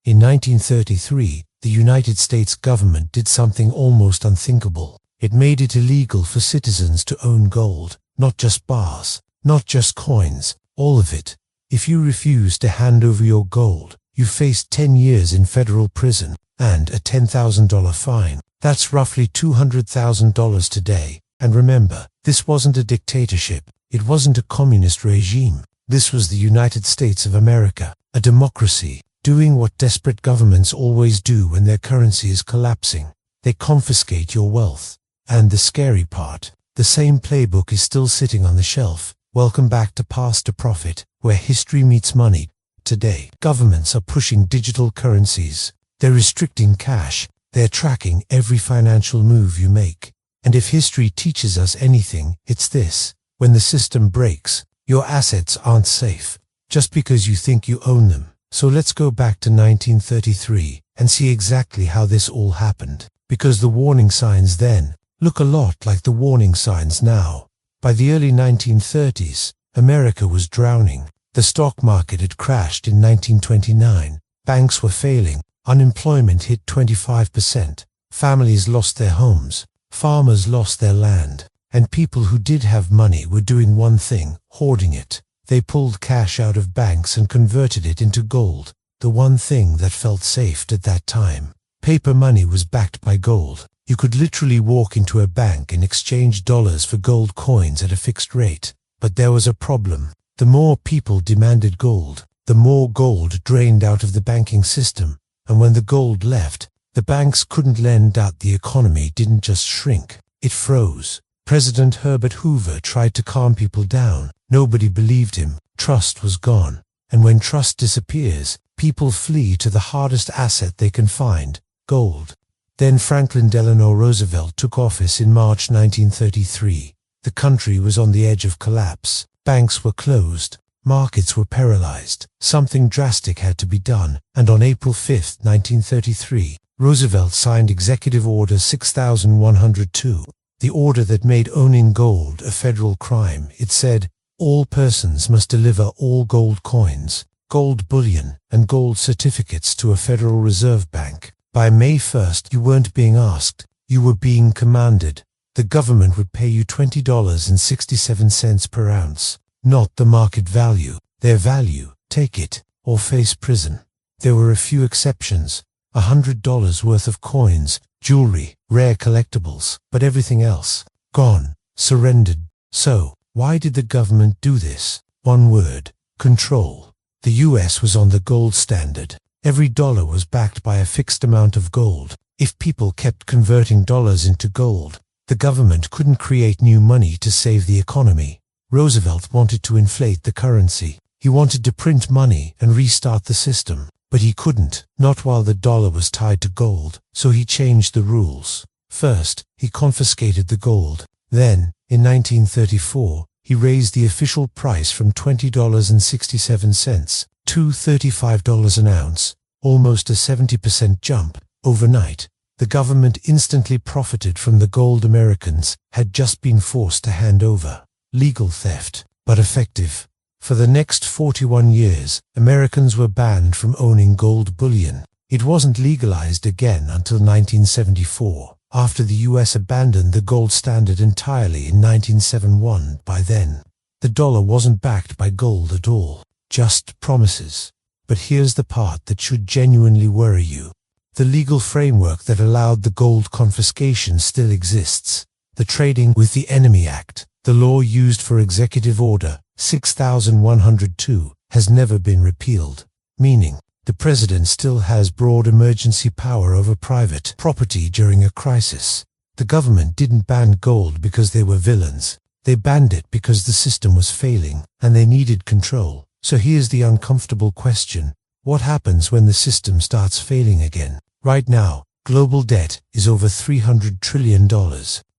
In 1933, the United States government did something almost unthinkable. It made it illegal for citizens to own gold, not just bars, not just coins, all of it. If you refused to hand over your gold, you faced 10 years in federal prison and a $10,000 fine. That's roughly $200,000 today. And remember, this wasn't a dictatorship. It wasn't a communist regime. This was the United States of America, a democracy, doing what desperate governments always do when their currency is collapsing. They confiscate your wealth. And the scary part, the same playbook is still sitting on the shelf. Welcome back to Path to Profit, where history meets money. Today, governments are pushing digital currencies. They're restricting cash. They're tracking every financial move you make. And if history teaches us anything, it's this. When the system breaks, your assets aren't safe, just because you think you own them. So let's go back to 1933 and see exactly how this all happened. Because the warning signs then look a lot like the warning signs now. By the early 1930s, America was drowning. The stock market had crashed in 1929. Banks were failing. Unemployment hit 25%. Families lost their homes. Farmers lost their land. And people who did have money were doing one thing, hoarding it. They pulled cash out of banks and converted it into gold, the one thing that felt safe at that time. Paper money was backed by gold. You could literally walk into a bank and exchange dollars for gold coins at a fixed rate. But there was a problem. The more people demanded gold, the more gold drained out of the banking system. And when the gold left, the banks couldn't lend out. The economy didn't just shrink, it froze. President Herbert Hoover tried to calm people down. Nobody believed him. Trust was gone. And when trust disappears, people flee to the hardest asset they can find, gold. Then Franklin Delano Roosevelt took office in March 1933. The country was on the edge of collapse. Banks were closed. Markets were paralyzed. Something drastic had to be done. And on April 5, 1933, Roosevelt signed Executive Order 6102, the order that made owning gold a federal crime. It said, all persons must deliver all gold coins, gold bullion, and gold certificates to a Federal Reserve Bank. By May 1st, you weren't being asked, you were being commanded. The government would pay you $20.67 per ounce, not the market value, their value. Take it, or face prison. There were a few exceptions. $100 worth of coins, jewelry, rare collectibles, but everything else, gone, surrendered. So, why did the government do this? One word, control. The US was on the gold standard. Every dollar was backed by a fixed amount of gold. If people kept converting dollars into gold, the government couldn't create new money to save the economy. Roosevelt wanted to inflate the currency. He wanted to print money and restart the system. But he couldn't, not while the dollar was tied to gold, so he changed the rules. First, he confiscated the gold. Then, in 1934, he raised the official price from $20.67 to $35 an ounce, almost a 70% jump. Overnight, the government instantly profited from the gold Americans had just been forced to hand over. Legal theft, but effective. For the next 41 years, Americans were banned from owning gold bullion. It wasn't legalized again until 1974, after the US abandoned the gold standard entirely in 1971. By then, the dollar wasn't backed by gold at all, just promises. But here's the part that should genuinely worry you. The legal framework that allowed the gold confiscation still exists. The Trading with the Enemy Act, the law used for Executive Order 6102, has never been repealed, meaning the president still has broad emergency power over private property during a crisis. The government didn't ban gold because they were villains. They banned it because the system was failing and they needed control. So here's the uncomfortable question. What happens when the system starts failing again? Right now, global debt is over $300 trillion.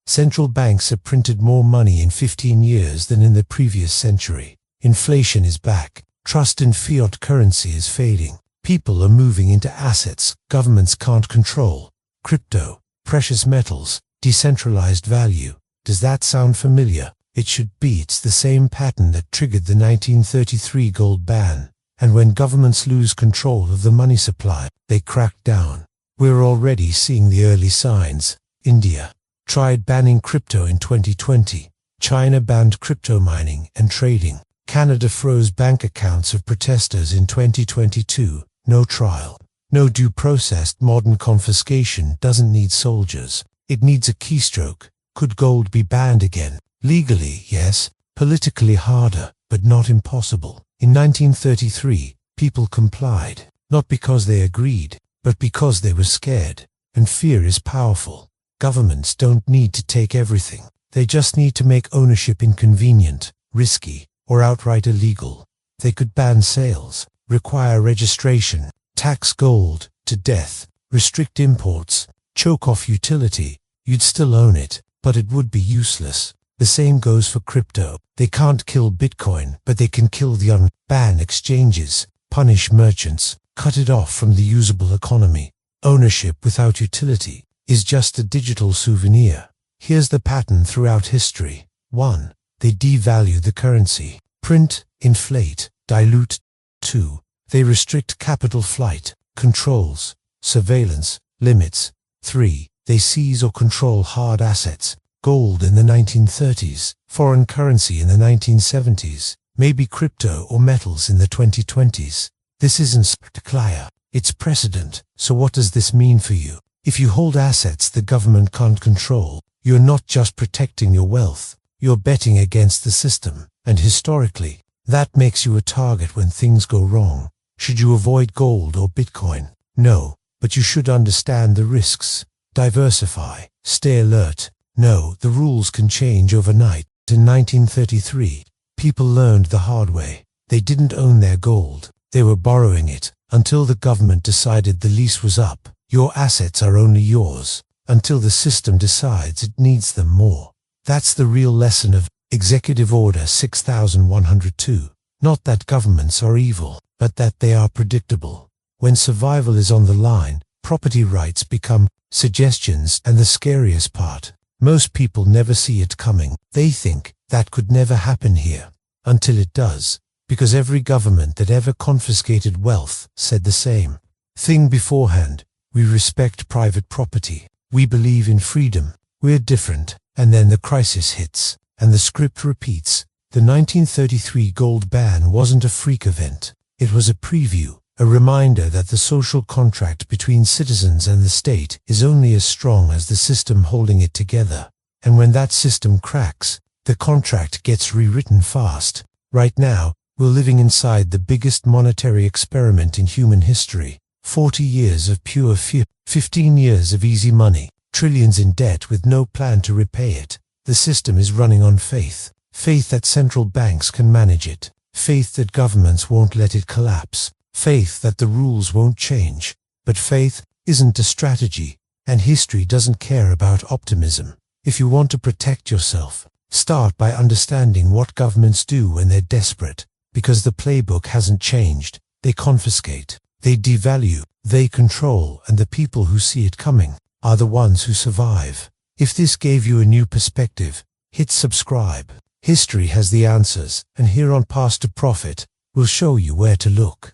Central banks have printed more money in 15 years than in the previous century. Inflation is back. Trust in fiat currency is fading. People are moving into assets governments can't control. Crypto, precious metals, decentralized value. Does that sound familiar? It should be. It's the same pattern that triggered the 1933 gold ban. And when governments lose control of the money supply, they crack down. We're already seeing the early signs. India tried banning crypto in 2020. China banned crypto mining and trading. Canada froze bank accounts of protesters in 2022. No trial, no due process. Modern confiscation doesn't need soldiers. It needs a keystroke. Could gold be banned again? Legally, yes. Politically harder, but not impossible. In 1933, people complied, not because they agreed, but because they were scared. And fear is powerful. Governments don't need to take everything. They just need to make ownership inconvenient, risky, or outright illegal. They could ban sales, require registration, tax gold to death, restrict imports, choke off utility. You'd still own it, but it would be useless. The same goes for crypto. They can't kill Bitcoin, but they can kill the ban exchanges, punish merchants, cut it off from the usable economy. Ownership without utility is just a digital souvenir. Here's the pattern throughout history. 1. They devalue the currency. Print, inflate, dilute. 2. They restrict capital flight, controls, surveillance, limits. 3. They seize or control hard assets. Gold in the 1930s, foreign currency in the 1970s, maybe crypto or metals in the 2020s. This isn't spectacular, it's precedent. So what does this mean for you? If you hold assets the government can't control, you're not just protecting your wealth, you're betting against the system. And historically, that makes you a target when things go wrong. Should you avoid gold or Bitcoin? No, but you should understand the risks. Diversify, stay alert. No, the rules can change overnight. In 1933, people learned the hard way. They didn't own their gold. They were borrowing it until the government decided the lease was up. Your assets are only yours until the system decides it needs them more. That's the real lesson of Executive Order 6102. Not that governments are evil, but that they are predictable. When survival is on the line, property rights become suggestions, and the scariest part, most people never see it coming. They think that could never happen here, until it does, because every government that ever confiscated wealth said the same thing beforehand. We respect private property. We believe in freedom. We're different. And then the crisis hits, and the script repeats. The 1933 gold ban wasn't a freak event. It was a preview, a reminder that the social contract between citizens and the state is only as strong as the system holding it together. And when that system cracks, the contract gets rewritten fast. Right now, we're living inside the biggest monetary experiment in human history. 40 years of pure fiat, 15 years of easy money, trillions in debt with no plan to repay it. The system is running on faith. Faith that central banks can manage it. Faith that governments won't let it collapse. Faith that the rules won't change. But faith isn't a strategy, and history doesn't care about optimism. If you want to protect yourself, start by understanding what governments do when they're desperate, because the playbook hasn't changed. They confiscate, they devalue, they control, and the people who see it coming are the ones who survive. If this gave you a new perspective, hit subscribe. History has the answers, and here on Path to Profit, we'll show you where to look.